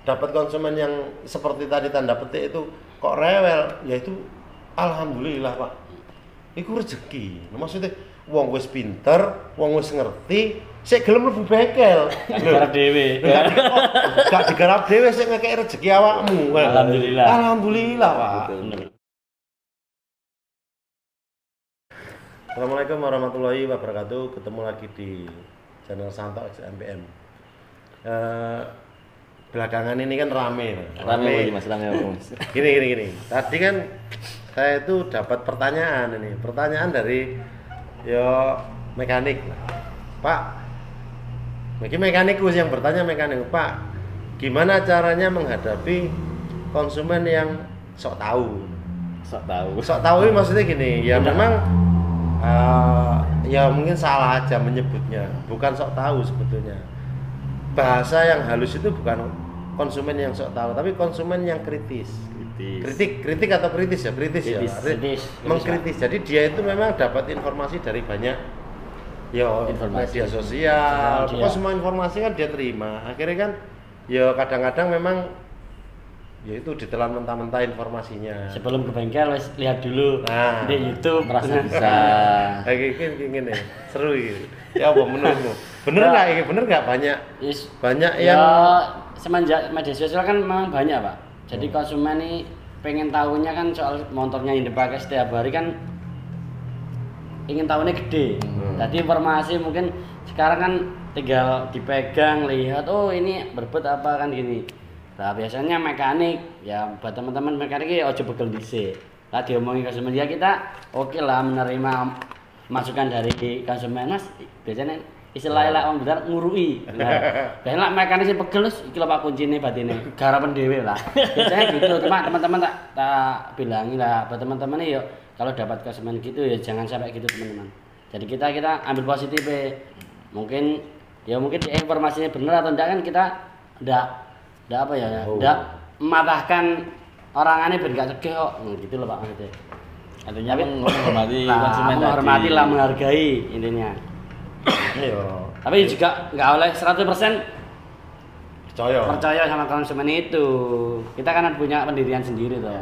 dapat konsumen yang seperti tadi tanda petik itu kok rewel, ya itu alhamdulillah Pak. Iku rezeki. Maksudnya wong wis pinter, wong wis ngerti, sik gelem mlebu bengkel. Digarap dhewe. Gak digarap dhewe sik ngekeki rezeki awakmu. Alhamdulillah. Alhamdulillah, Pak. Bener. Assalamualaikum warahmatullahi wabarakatuh. Ketemu lagi di channel Santo XMPM. Belakangan ini kan rame. Mas, rame Mas. Gini. Tadi kan saya itu dapat pertanyaan dari mekanik. Pak, mungkin mekanikus yang bertanya Pak, gimana caranya menghadapi konsumen yang sok tahu? Sok tahu ini maksudnya gini, ya memang ya mungkin salah aja menyebutnya, bukan sok tahu sebetulnya. Bahasa yang halus itu bukan konsumen yang sok tahu, tapi konsumen yang kritis. Kritik atau kritis ya? Kritis. Mengkritis. Jadi dia itu memang dapat informasi dari banyak media sosial. Pokoknya semua informasi kan dia terima. Akhirnya kan ya kadang-kadang memang ya itu ditelan mentah-mentah informasinya. Sebelum ke bengkel lihat dulu di YouTube merasa bisa. Kayak gini. Seru gitu. Ya apa menurutmu? Bener nggak banyak yang semenjak media sosial kan memang banyak Pak. Jadi konsumen ini pengen tahunya kan soal motornya yang dipakai setiap hari kan ingin tahunya gede. Jadi informasi mungkin sekarang kan tinggal dipegang, lihat ini berbet apa kan gini. Nah biasanya mekanik ya buat teman-teman mekanik ya ojo begel dhisik. Lah diomongin konsumen ya kita oke lah menerima masukan dari konsumen Mas. Biasanya istilahnya orang benar ngurui. Nah, biasanya mekanik sih pegel iki lho Pak kuncine batine. Garapan dhewe lah. Biasanya gitu. Cuma teman-teman tak bilangin lah buat teman-teman yuk kalau dapat konsumen gitu ya jangan sampai gitu teman-teman. Jadi kita ambil positif. Mungkin informasinya benar atau enggak kan kita enggak mematahkan orang aneh biar enggak cegah kok. Gitu loh Pak maksudnya. Artinya menghormati konsumen tadi. Menghormati lah, menghargai intinya. Tapi juga nggak oleh 100% percaya sama konsumen itu. Kita kan punya pendirian sendiri tuh.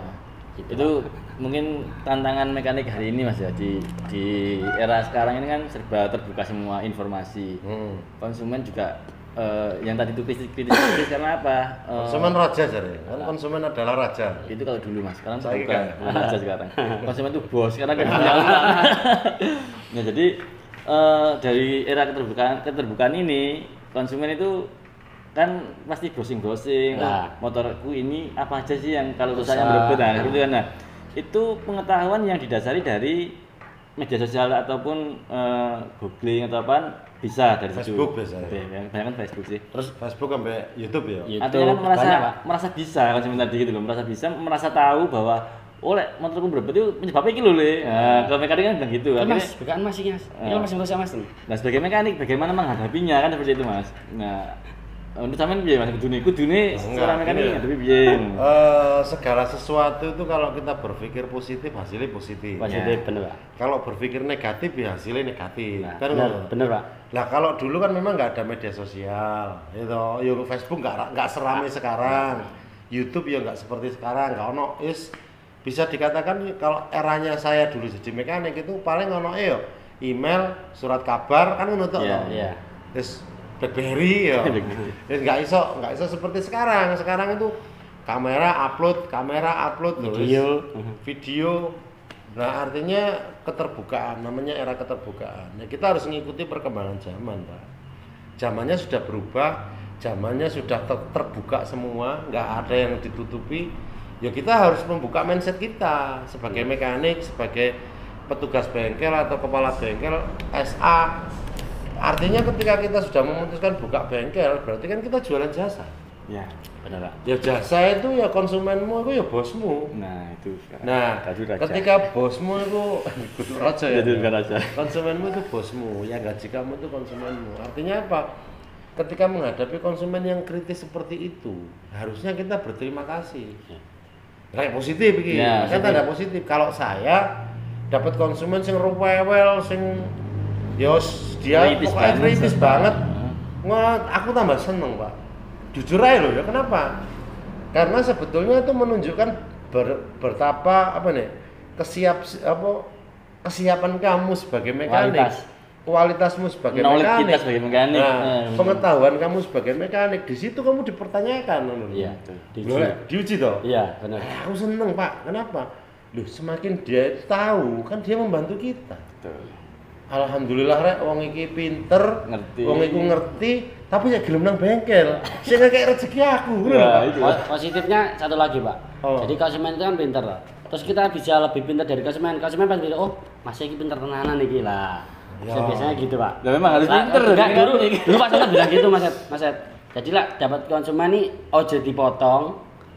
Gitu. Itu mungkin tantangan mekanik hari ini Mas ya di era sekarang ini kan serba terbuka semua informasi. Konsumen juga yang tadi itu kritis karena apa? Konsumen raja jadi. Kan konsumen adalah raja. Itu kalau dulu Mas, sekarang bukan raja sekarang. Konsumen itu bos karena kan punya uang. Nah, jadi dari era keterbukaan ini konsumen itu kan pasti browsing motorku ini apa aja sih yang kalau rusaknya berbeda gitu kan. Nah, itu pengetahuan yang didasari dari media sosial ataupun googling atau apa bisa dari Facebook biasanya. Banyak kan Facebook sih. Terus Facebook sampai YouTube ya. Artinya kan merasa bisa konsumen tadi gitu loh, merasa tahu bahwa motorku berbet itu penyebabnya iki lho Le. Nah, kalau mekanik kan bilang gitu. Mas, bukan Mas ini Mas. Ini masih berusaha Mas. Nah, sebagai mekanik bagaimana menghadapinya kan seperti itu Mas. Nah, untuk sampean piye Mas kudune seorang mekanik ngadepi piye? Segala sesuatu itu kalau kita berpikir positif hasilnya positif. Positif bener Pak. Kalau berpikir negatif ya hasilnya negatif. Nah, kan bener Pak. Lah kalau dulu kan memang nggak ada media sosial, Facebook nggak seramai sekarang, YouTube ya nggak seperti sekarang, nggak ono bisa dikatakan kalau eranya saya dulu jadi mekanik itu paling ono email, surat kabar kan ngono tok. Iya. Terus BlackBerry ya. Terus nggak iso seperti sekarang. Sekarang itu kamera upload video. Nah, artinya keterbukaan, namanya era keterbukaan. Ya, kita harus mengikuti perkembangan zaman, Pak. Zamannya sudah berubah, zamannya sudah terbuka semua, nggak ada yang ditutupi. Ya kita harus membuka mindset kita sebagai mekanik, sebagai petugas bengkel atau kepala bengkel SA. Artinya ketika kita sudah memutuskan buka bengkel, berarti kan kita jualan jasa. Ya, benar Pak. Ya jasa itu ya konsumenmu, itu ya bosmu. Nah, itu sekarang. Nah, ketika bosmu itu raja ya. Raja. Konsumenmu itu bosmu, yang gaji kamu itu konsumenmu. Artinya apa? Ketika menghadapi konsumen yang kritis seperti itu, harusnya kita berterima kasih. Kayak positif iki. Ya, kan tanda positif. Kalau saya dapat konsumen sing rewel, sing dia kritis banget. Aku tambah seneng, Pak. Jujur aja loh ya, kenapa? Karena sebetulnya itu menunjukkan betapa kesiapan kamu sebagai mekanik, kualitasmu sebagai knowledge mekanik, kita sebagai mekanik. pengetahuan kamu sebagai mekanik. Di situ kamu dipertanyakan. Iya, diuji toh. Iya, benar. Aku seneng Pak, kenapa? Loh, semakin dia tahu kan dia membantu kita. Betul. Alhamdulillah rek wong iki pinter, Ngerti. wong iku ngerti, tapi ya gelem nang bengkel. Sing kayak rezeki aku, ngono lho, Pak. Itu. Positifnya satu lagi, Pak. Oh. Jadi konsumen itu kan pinter lah. Terus kita bisa lebih pinter dari konsumen. Konsumen pasti oh, masih iki pinter tenanan iki lah. Ya. Biasanya gitu, Pak. Ya memang harus pinter. Enggak, dulu Pak Sono bilang gitu, Mas Ed. Jadi lah dapat konsumen nih ojo dipotong.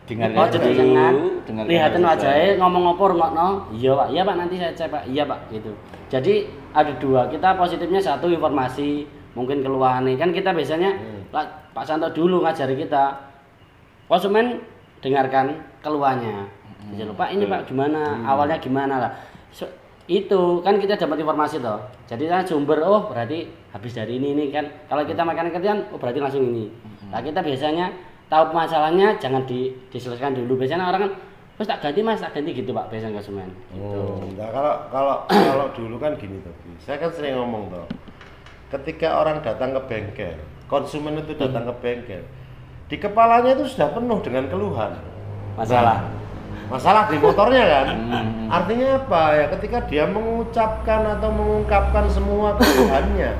Dengar ojo disengat. dengar Lihatin wajahnya ngomong apa rungokno. Iya, Pak, nanti saya cek, Pak. Iya, Pak, gitu. Jadi ada dua, kita positifnya satu informasi, mungkin keluhan nih. Kan kita biasanya Pak Santo dulu ngajari kita. Konsumen dengarkan keluhannya. Jadi Pak ini Pak gimana? Awalnya gimana lah. Itu kan kita dapat informasi toh. Jadi kan sumber oh berarti habis dari ini kan. Kalau kita makan kan oh berarti langsung ini. Nah, kita biasanya tahu masalahnya jangan diselesaikan dulu. Biasanya orang kan terus tak ganti Mas, tak ganti gitu Pak biasanya konsumen. Gitu. Nah, kalau dulu kan gini tuh. Saya kan sering ngomong tuh. Ketika orang datang ke bengkel, konsumen itu datang ke bengkel. Di kepalanya itu sudah penuh dengan keluhan. Masalah di motornya kan. Artinya apa ya? Ketika dia mengucapkan atau mengungkapkan semua keluhannya,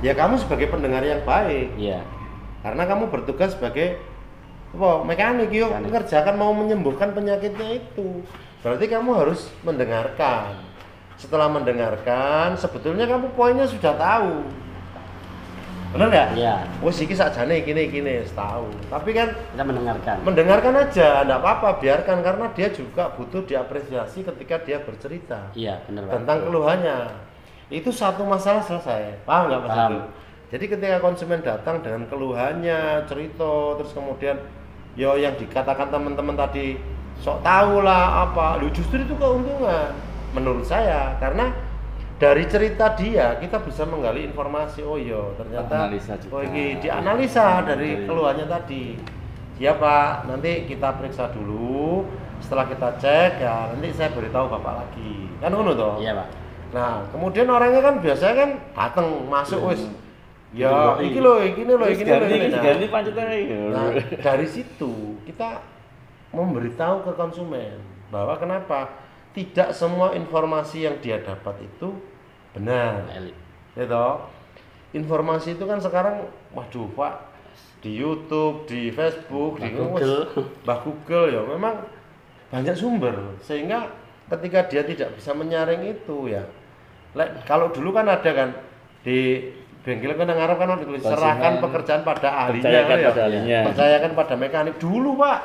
ya kamu sebagai pendengar yang baik. Iya. Karena kamu bertugas sebagai mekanik, yuk mengerjakan mau menyembuhkan penyakitnya itu. Berarti kamu harus mendengarkan. Setelah mendengarkan, sebetulnya kamu poinnya sudah tahu. Benar nggak? Iya. Wes iki sakjane gini tahu. Tapi kan Kita mendengarkan. mendengarkan aja, enggak apa-apa, biarkan karena dia juga butuh diapresiasi ketika dia bercerita Iya, benar Pak. tentang keluhannya. Itu satu masalah selesai. Paham nggak Mas Paham. Abdul? Jadi ketika konsumen datang dengan keluhannya, cerita, terus kemudian yang dikatakan teman-teman tadi sok tahu lah apa, justru itu keuntungan menurut saya karena dari cerita dia kita bisa menggali informasi. Oh iya ternyata Analisa juga. oh ini dianalisa dari keluhannya tadi. Ya Pak, nanti kita periksa dulu. Setelah kita cek ya nanti saya beritahu Bapak lagi. Kan ngono toh? Iya Pak. Nah, kemudian orangnya kan biasanya kan datang masuk wis. Ya, iki lho. Ganti pancetnya. Nah, dari situ kita memberitahu ke konsumen bahwa kenapa tidak semua informasi yang dia dapat itu benar. Ya toh? Informasi itu kan sekarang waduh Pak di YouTube, di Facebook, di Google. Google ya memang banyak sumber sehingga ketika dia tidak bisa menyaring itu ya. Kalau dulu kan ada kan di bengkel kan ngarep kan ditulis serahkan pekerjaan pada ahlinya percayakan pada mekanik dulu Pak.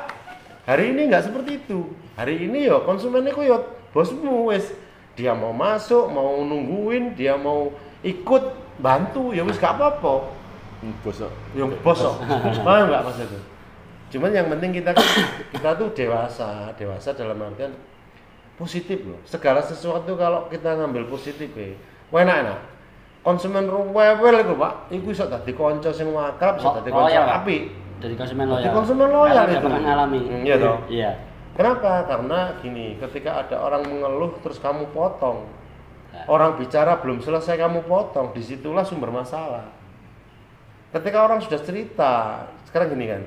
Hari ini nggak seperti itu. Hari ini yo konsumennya kok yo bosmu wes dia mau masuk mau nungguin dia mau ikut bantu ya wes gak apa-apa. Bosok. Yang bosok. Paham nggak Mas itu? Cuman yang penting kita tuh dewasa dalam artian positif loh. Segala sesuatu kalau kita ngambil positif enak. Konsumen rewel itu Pak, iku iso dadi kanca sing akrab, iso dadi kanca apik. Dari konsumen loyal. Jadi konsumen loyal itu. Pernah ngalami. Iya toh. Iya. Kenapa? Karena gini, ketika ada orang mengeluh terus kamu potong. Orang bicara belum selesai kamu potong, disitulah sumber masalah. Ketika orang sudah cerita, sekarang gini kan.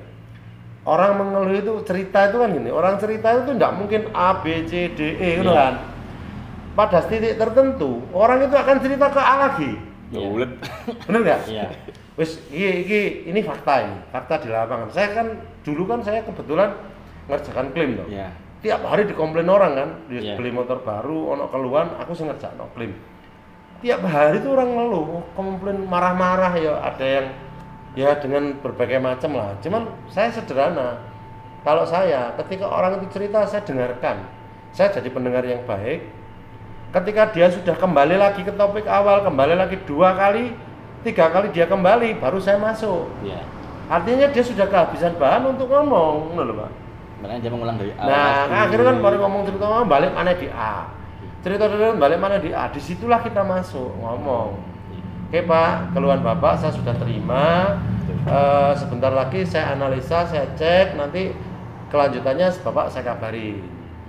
Orang mengeluh itu cerita itu kan gini, orang cerita itu tidak mungkin A, B, C, D, E gitu kan. Pada titik tertentu, orang itu akan cerita ke A lagi. Bulet. Bener nggak? Iya. Wis ini fakta di lapangan. Saya kan dulu kan saya kebetulan ngerjakan klaim dong. Iya. Tiap hari dikomplain orang kan, Iya. beli motor baru, ono keluhan, aku sing ngerjakno klaim. Tiap hari tuh orang ngeluh, komplain marah-marah ya, ada yang ya dengan berbagai macam lah. Cuman saya sederhana. Kalau saya ketika orang itu cerita saya dengarkan. Saya jadi pendengar yang baik. Ketika dia sudah kembali lagi ke topik awal, kembali lagi 2 kali, 3 kali dia kembali, baru saya masuk. Iya. Artinya dia sudah kehabisan bahan untuk ngomong, ngono lho, Pak. Makanya dia mengulang dari awal. Nah, akhirnya kan baru ngomong cerita balik mana di A. Cerita balik mana di A. Disitulah kita masuk ngomong. Oke Pak, keluhan Bapak saya sudah terima. Sebentar lagi saya analisa, saya cek nanti kelanjutannya bapak saya kabari.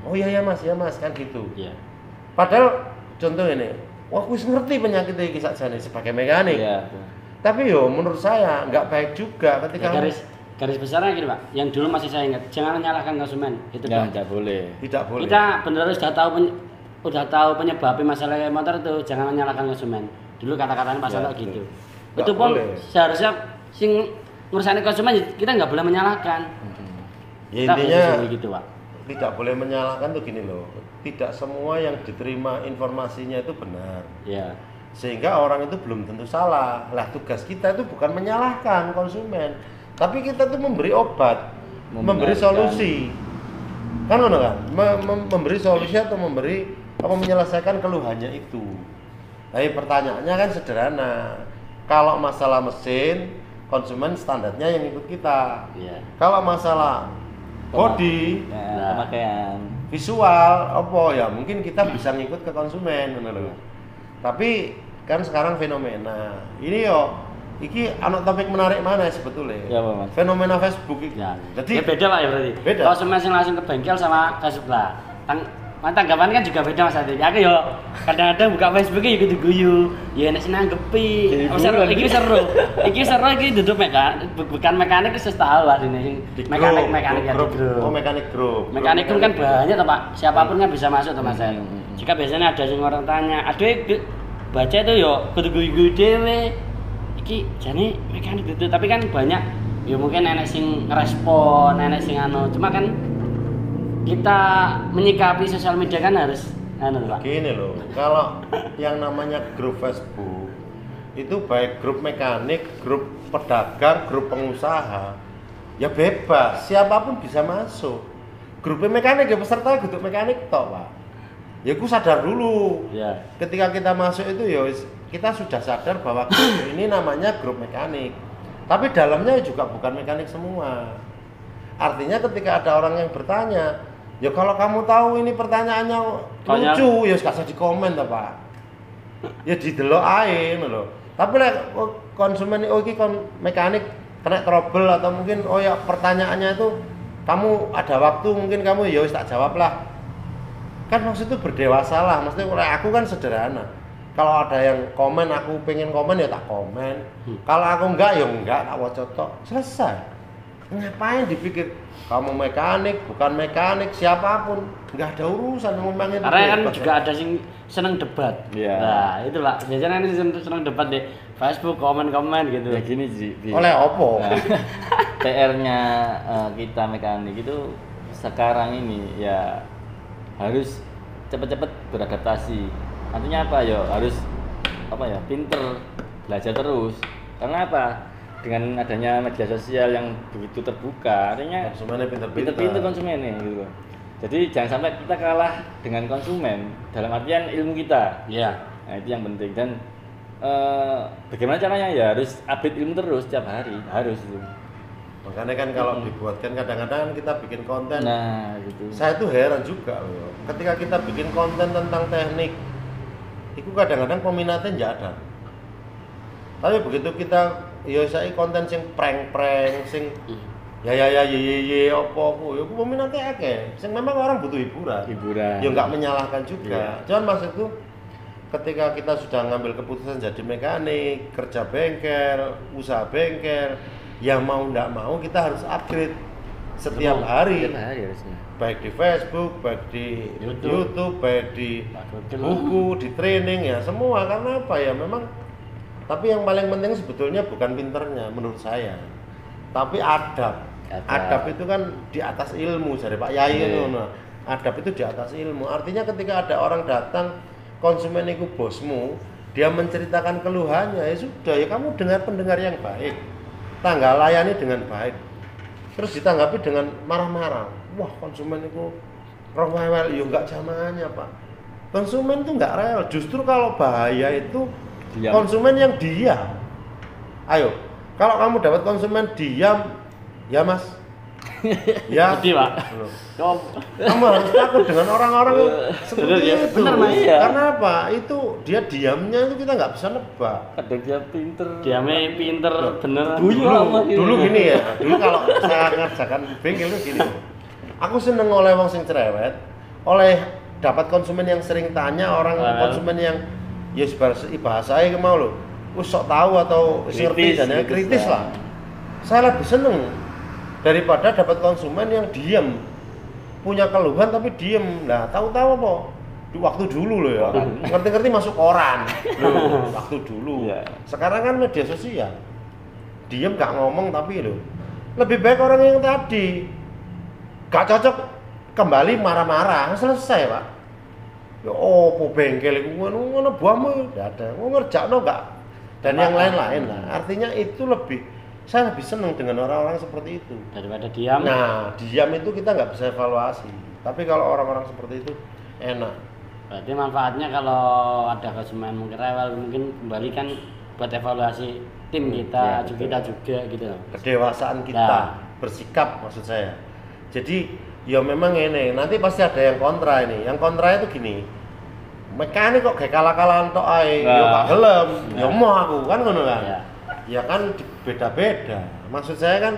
Oh iya mas kan gitu. Iya. Padahal contoh ini, wah aku ngerti penyakit iki sakjane sebagai mekanik. Iya. Tapi yo menurut saya nggak baik juga ketika Ya, garis besarnya gini Pak, yang dulu masih saya ingat, jangan menyalahkan konsumen, itu Ya, Pak. tidak boleh. tidak boleh. Kita benar sudah tahu penyebabnya masalah motor itu, jangan menyalahkan konsumen. Dulu kata-katanya Pak Santo gitu. Nggak Itu pun boleh. seharusnya sing ngurusane konsumen kita nggak boleh menyalahkan. Ya, Kita intinya harus gitu Pak. tidak boleh menyalahkan tuh gini loh. Tidak semua yang diterima informasinya itu benar. Iya. Sehingga orang itu belum tentu salah. Lah tugas kita itu bukan menyalahkan konsumen, tapi kita tuh memberi obat, memberi solusi. Kan ngono kan? Memberi solusi atau memberi apa menyelesaikan keluhannya itu. Tapi pertanyaannya kan sederhana. Kalau masalah mesin, konsumen standarnya yang ikut kita. Iya. Kalau masalah body, Ya, pemakaian. visual, apa ya mungkin kita bisa ngikut ke konsumen, ngono lho. Tapi kan sekarang fenomena ini yo, iki anak topik menarik mana sebetulnya? Ya, Pak, Mas. Fenomena Facebook iki. Ya. Jadi Ya beda Pak ya berarti. Beda. Konsumen yang langsung ke bengkel sama Facebook lah. Tanggapan kan juga beda Mas Adi. Aku yo kadang-kadang buka Facebook ya gitu guyu. Ya nek sing nanggepi. Jadi Seru, bulan. iki seru. Iki seru iki duduk bukan mekanik wis tahu lah ini. di Mekanik ya di grup. grup. Oh, mekanik grup. Mekanik Grup kan banyak toh Pak. Siapapun kan bisa masuk toh Mas. Hmm. Jika biasanya ada yang orang tanya, aduh baca itu yo kudu guyu-guyu dhewe. Iki jane mekanik gitu, tapi kan banyak ya mungkin enek sing ngerespon, enek sing anu. Cuma kan kita menyikapi sosial media kan harus anu Pak. Gini loh, kalau yang namanya grup Facebook itu baik grup mekanik, grup pedagang, grup pengusaha, ya bebas, siapapun bisa masuk. Grup mekanik ya peserta grup mekanik toh Pak. Ya aku sadar dulu. Ya. Ketika kita masuk itu ya kita sudah sadar bahwa grup ini namanya grup mekanik. Tapi dalamnya juga bukan mekanik semua. Artinya ketika ada orang yang bertanya, ya kalau kamu tahu ini pertanyaannya lucu, ya gak usah di komen toh Pak. Ya didelok ae ngono lho. Tapi lek konsumen mekanik kena trouble atau mungkin oh ya pertanyaannya itu kamu ada waktu mungkin kamu ya wis tak jawab lah. Kan maksud itu berdewasa lah, maksudnya aku kan sederhana. Kalau ada yang komen aku pengen komen ya tak komen. Kalau aku enggak ya enggak, tak waca tok. Selesai. Ngapain dipikir kamu mekanik, bukan mekanik, siapapun enggak ada urusan memang itu. Karena kan juga ada sing seneng debat. Iya. Nah, itu Pak. Biasanya ini seneng debat di Facebook, komen-komen gitu. Ya gini sih. Oleh opo? Nah, PR-nya kita mekanik itu sekarang ini ya harus cepat-cepat beradaptasi. Artinya apa ya? Harus apa ya? Pinter, belajar terus. Karena apa? Dengan adanya media sosial yang begitu terbuka, artinya Konsumennya pinter-pinter. pinter konsumennya gitu loh. Jadi jangan sampai kita kalah dengan konsumen dalam artian ilmu kita. Iya. Nah, itu yang penting dan bagaimana caranya ya harus update ilmu terus setiap hari, harus itu. Makanya kan kalau dibuatkan kadang-kadang kita bikin konten. Nah, gitu. Saya tuh heran juga loh. Ketika kita bikin konten tentang teknik, itu kadang-kadang peminatnya nggak ada. Tapi begitu kita, ya saya konten sing prank-prank, sing ya opo, ya peminatnya akeh. Sing memang orang butuh hiburan. Hiburan. Ya nggak menyalahkan juga. Iya. Cuman maksudku, ketika kita sudah ngambil keputusan jadi mekanik, kerja bengkel, usaha bengkel, ya mau nggak mau kita harus upgrade setiap hari. Setiap hari harusnya. Baik di Facebook, baik di YouTube, baik di Google. buku, di training ya semua. Karena apa ya memang. Tapi yang paling penting sebetulnya bukan pinternya menurut saya, tapi adab. Adab itu kan di atas ilmu dari Pak Yai itu. Nah, adab itu di atas ilmu. Artinya ketika ada orang datang, konsumen itu bosmu, dia menceritakan keluhannya, ya sudah ya kamu dengar pendengar yang baik, tanggal layani dengan baik. Terus ditanggapi dengan marah-marah. Wah konsumen itu rewel, ya enggak zamannya Pak. Konsumen itu enggak rewel. Justru kalau bahaya itu Diam. konsumen yang diam. Ayo, kalau kamu dapat konsumen diam, ya Mas. Ya. Sedih, Pak. Loh. Kok Kamu harus takut dengan orang-orang yang seperti ya? itu. Bener, Mas. Iya. Karena apa? Itu dia diamnya itu kita nggak bisa nebak. Kadang dia pinter. diame pinter bener. Guyu lama gitu. Dulu gini ya. Dulu kalau saya ngerjakan bengkel itu gini. Aku seneng oleh wong sing cerewet, oleh dapat konsumen yang sering tanya, orang konsumen yang ya bahasanya mau lho, sok tahu atau ngerti dan yang kritis lah. Saya lebih seneng daripada dapat konsumen yang diem, punya keluhan tapi diem. Nah, tahu-tahu apa? Waktu dulu loh ya, ngerti-ngerti masuk koran. Loh, waktu dulu. Sekarang kan media sosial, diem gak ngomong tapi loh, lebih baik orang yang tadi gak cocok kembali marah-marah, selesai pak. Ya opo bengkel iku ngono buamu ya ada, ngerjakno gak dan yang lain-lain lah. Artinya itu saya lebih senang dengan orang-orang seperti itu daripada diam. Nah, diam itu kita nggak bisa evaluasi. Tapi kalau orang-orang seperti itu enak. Berarti manfaatnya kalau ada konsumen mungkin rewel, mungkin kembalikan buat evaluasi tim kita, kita juga gitu. Kedewasaan kita bersikap maksud saya. Jadi ya memang ini, nanti pasti ada yang kontra ini. Yang kontra itu gini, mekanik kok kayak kalah-kalahan tok ae, yo gak gelem, yo mau aku kan ngono kan. Ya kan beda-beda. Maksud saya kan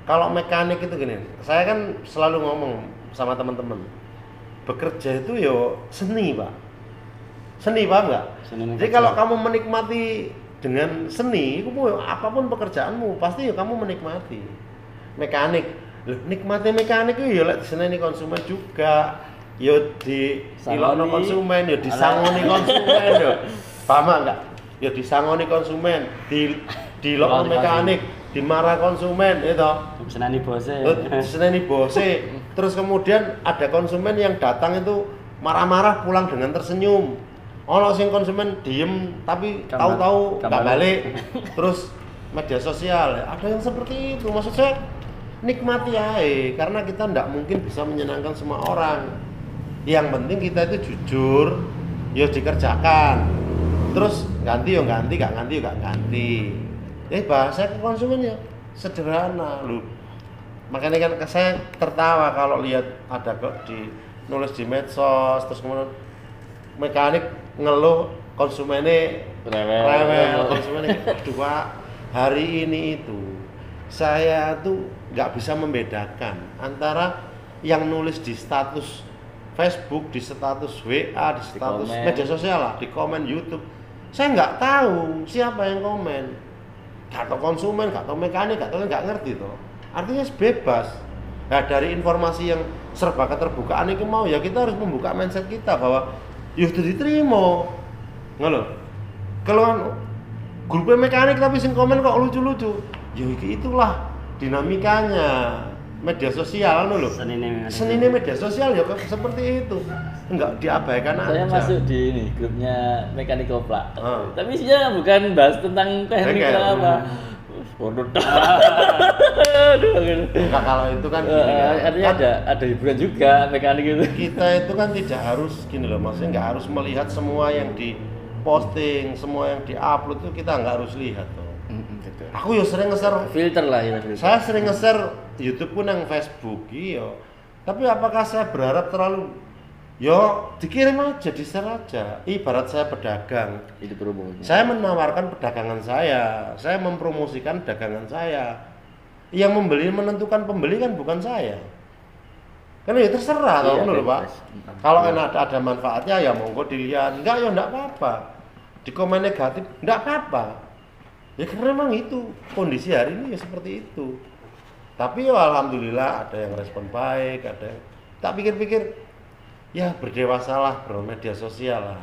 kalau mekanik itu gini, saya kan selalu ngomong sama teman-teman, bekerja itu yo seni, Pak. Seni, paham nggak? Jadi kalau kamu menikmati dengan seni, apapun pekerjaanmu pasti ya kamu menikmati. Mekanik nikmati mekanik itu ya lek diseneni konsumen juga, ya dilokno konsumen, ya disangoni konsumen yo. Paham enggak? Ya disangoni konsumen, dilokno mekanik, dimarah konsumen itu. Diseneni bose. Terus kemudian ada konsumen yang datang itu marah-marah pulang dengan tersenyum. Ono sing konsumen diem tapi tahu-tahu enggak balik. Terus media sosial, ada yang seperti itu. Maksud saya nikmati aja, karena kita tidak mungkin bisa menyenangkan semua orang. Yang penting kita itu jujur, ya dikerjakan. Terus ganti ya ganti, gak ganti ya gak ganti. Bahasa ke konsumen ya sederhana loh. Makanya kan saya tertawa kalau lihat ada nulis di medsos, terus kemudian mekanik ngeluh konsumennya rewel, konsumennya aduh Pak, hari ini itu saya tuh nggak bisa membedakan antara yang nulis di status Facebook, di status WA, di status media sosial lah, di komen YouTube. Saya nggak tahu siapa yang komen. Gak tahu konsumen, gak tahu mekanik, nggak ngerti toh. Artinya bebas. Nah, dari informasi yang serba keterbukaan itu mau ya kita harus membuka mindset kita bahwa ya sudah diterima. Ngono. Kalau grupnya mekanik tapi sing komen kok lucu-lucu. Ya itulah dinamikanya media sosial lho. Senine media sosial ya seperti itu. Enggak diabaikan aja. Saya masuk di ini grupnya mekanik kopla. Tapi isinya bukan bahas tentang teknik atau apa. Bodoh. Nah, kalau itu kan artinya ada hiburan juga mekanik itu. Kita itu kan tidak harus gini loh, maksudnya nggak harus melihat semua yang di posting, semua yang di-upload itu kita nggak harus lihat tuh. Aku ya sering nge-share filter lah ya. Saya sering nge-share YouTube pun yang Facebook iya. Tapi apakah saya berharap terlalu yo dikirim aja, di-share aja. Ibarat saya pedagang. Itu promosi. Saya menawarkan perdagangan saya mempromosikan dagangan saya. Yang membeli menentukan pembeli kan bukan saya. Kan ya terserah toh ngono lho, Pak. Kalau ada manfaatnya ya monggo dilihat. Enggak ya enggak apa-apa. Di komen negatif enggak apa-apa. Ya karena memang itu kondisi hari ini ya seperti itu. Tapi ya alhamdulillah ada yang respon baik, ada yang tak pikir-pikir ya berdewasalah bermedia sosial lah.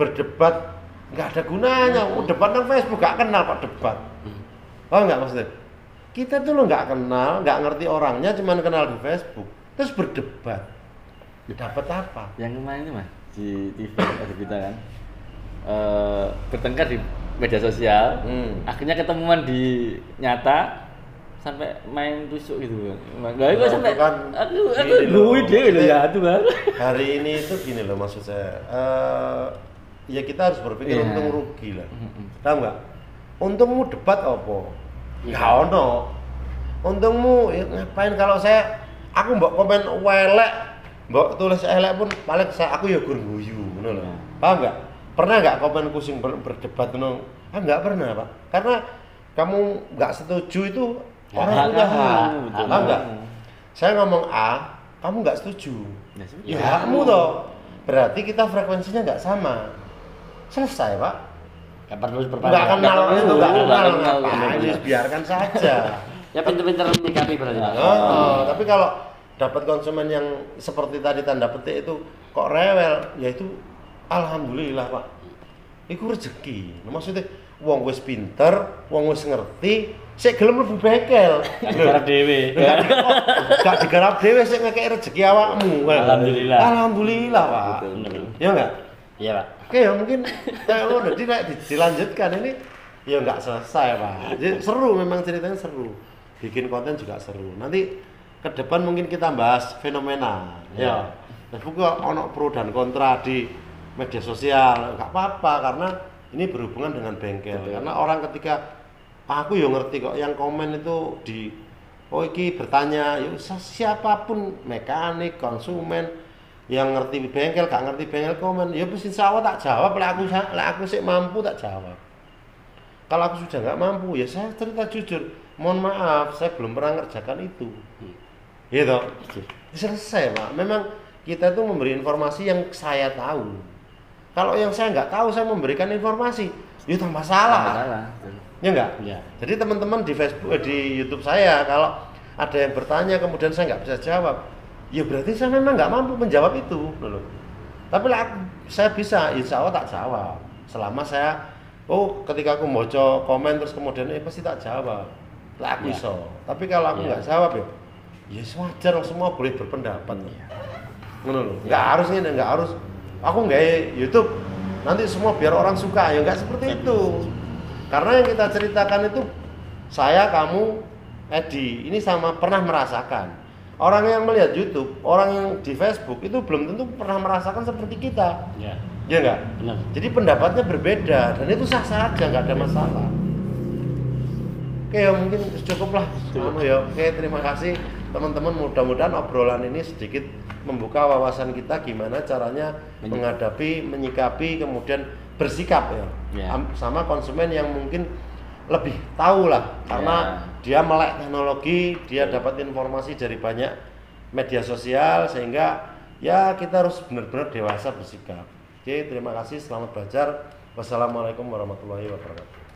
Berdebat nggak ada gunanya. Debat nang Facebook gak kenal Pak debat. Oh enggak maksudnya? Kita tuh lo nggak kenal, nggak ngerti orangnya, cuman kenal di Facebook. Terus berdebat. Dapat apa? Yang kemarin itu Mas di TV ada berita kan. Bertengkar di media sosial, akhirnya ketemuan di nyata sampai main tusuk gitu kan. Enggak itu sampai kan, aku duit deh gitu ya itu kan. Hari ini itu gini loh maksud saya. Ya kita harus berpikir untung rugi lah. Tahu enggak? Untungmu debat apa? Enggak ono. Untungmu ya, ngapain kalau aku mbok komen welek, mbok tulis elek pun paling aku ya gur guyu ngono lho. Paham enggak? Pernah nggak komen kucing berdebat no? Nggak pernah Pak, karena kamu nggak setuju itu orang udah paham nggak? Saya ngomong A, kamu nggak setuju. Ya, Ya kamu toh. Berarti kita frekuensinya nggak sama. Selesai, Pak. Nggak perlu Nggak berpanjang. kenal itu, nggak kenal kenal, ngapain, bener. biarkan saja. Ya pinter-pinter menyikapi berarti Pak. Tapi kalau dapat konsumen yang seperti tadi tanda petik itu kok rewel, ya itu alhamdulillah, Pak. Iku rezeki. Maksudnya wong wis pinter, wong wis ngerti, sik gelem mlebu bengkel. Garap dhewe. Gak digarap dhewe sik ngekek rezeki awakmu. Alhamdulillah. Alhamdulillah, Pak. Betul. Ya enggak? Iya, Pak. Oke ya mungkin kayak ngono jadi nek dilanjutkan ini ya nggak selesai, Pak. Jadi seru, memang ceritanya seru. Bikin konten juga seru. Nanti ke depan mungkin kita bahas fenomena. Ya. Facebook kok ono pro dan kontra di media sosial. Nggak apa-apa karena ini berhubungan dengan bengkel. Karena orang ketika aku ya ngerti kok yang komen itu di iki bertanya ya siapapun mekanik, konsumen yang ngerti bengkel, gak ngerti bengkel komen, ya pasti insya tak jawab, lah aku sih mampu tak jawab. Kalau aku sudah nggak mampu, ya saya cerita jujur, mohon maaf, saya belum pernah ngerjakan itu. Gitu. Selesai, Pak. Memang kita itu memberi informasi yang saya tahu. Kalau yang saya nggak tahu, saya memberikan informasi, ya tambah salah. Ya enggak? Ya. Jadi teman-teman di Facebook, di YouTube saya, kalau ada yang bertanya kemudian saya nggak bisa jawab, ya berarti saya memang nggak mampu menjawab itu, loh. Tapi lah saya bisa, insya Allah tak jawab. Selama saya, ketika aku baca komen terus kemudian pasti tak jawab. Lah aku iso. Tapi kalau aku nggak jawab ya wajar, semua boleh berpendapat. Ngono loh. Nggak harus ini, nggak harus. Aku nggak YouTube, nanti semua biar orang suka, ya nggak seperti itu. Karena yang kita ceritakan itu saya, kamu, Edi, ini sama pernah merasakan. Orang yang melihat YouTube, orang yang di Facebook itu belum tentu pernah merasakan seperti kita. Ya. Ya enggak? Benar. Jadi pendapatnya berbeda dan itu sah-sah aja, nggak ada masalah. Oke, ya mungkin cukuplah. Ya. Oke, terima kasih teman-teman. Mudah-mudahan obrolan ini sedikit membuka wawasan kita gimana caranya menghadapi, menyikapi, kemudian bersikap sama konsumen yang mungkin lebih tahu lah karena dia melek teknologi, dia dapat informasi dari banyak media sosial sehingga ya kita harus benar-benar dewasa bersikap. Oke, terima kasih, selamat belajar. Wassalamualaikum warahmatullahi wabarakatuh.